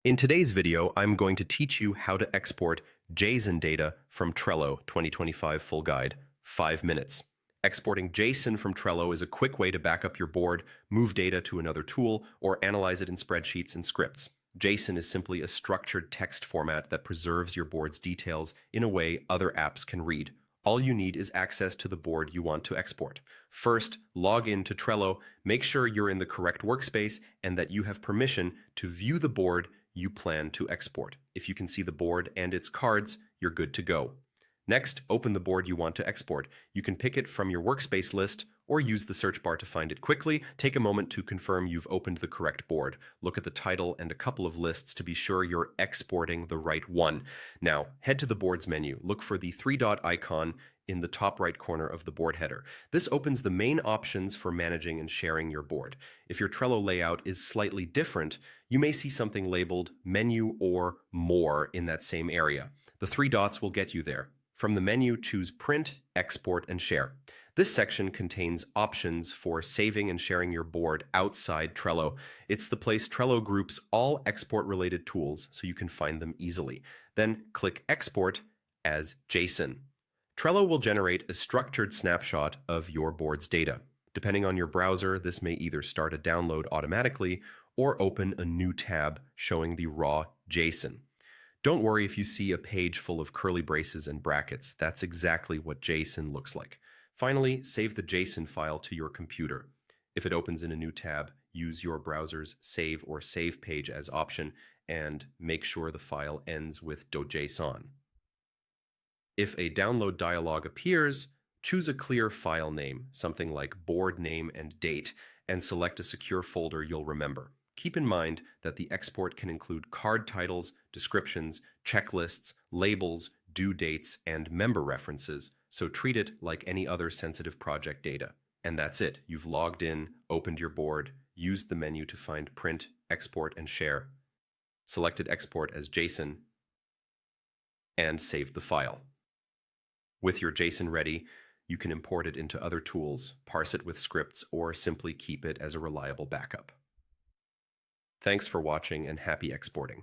In today's video, I'm going to teach you how to export JSON data from Trello 2025 Full Guide, 5 minutes. Exporting JSON from Trello is a quick way to back up your board, move data to another tool, or analyze it in spreadsheets and scripts. JSON is simply a structured text format that preserves your board's details in a way other apps can read. All you need is access to the board you want to export. First, log in to Trello, make sure you're in the correct workspace and that you have permission to view the board you plan to export. If you can see the board and its cards, you're good to go. Next, open the board you want to export. You can pick it from your workspace list or use the search bar to find it quickly. Take a moment to confirm you've opened the correct board. Look at the title and a couple of lists to be sure you're exporting the right one. Now, head to the board's menu. Look for the three-dot icon in the top right corner of the board header. This opens the main options for managing and sharing your board. If your Trello layout is slightly different, you may see something labeled Menu or More in that same area. The three dots will get you there. From the menu, choose Print, Export, and Share. This section contains options for saving and sharing your board outside Trello. It's the place Trello groups all export-related tools so you can find them easily. Then click Export as JSON. Trello will generate a structured snapshot of your board's data. Depending on your browser, this may either start a download automatically or open a new tab showing the raw JSON. Don't worry if you see a page full of curly braces and brackets. That's exactly what JSON looks like. Finally, save the JSON file to your computer. If it opens in a new tab, use your browser's Save or Save page as option and make sure the file ends with .json. If a download dialog appears, choose a clear file name, something like board name and date, and select a secure folder you'll remember. Keep in mind that the export can include card titles, descriptions, checklists, labels, due dates, and member references, so treat it like any other sensitive project data. And that's it. You've logged in, opened your board, used the menu to find Print, Export, and Share, selected Export as JSON, and saved the file. With your JSON ready, you can import it into other tools, parse it with scripts, or simply keep it as a reliable backup. Thanks for watching and happy exporting.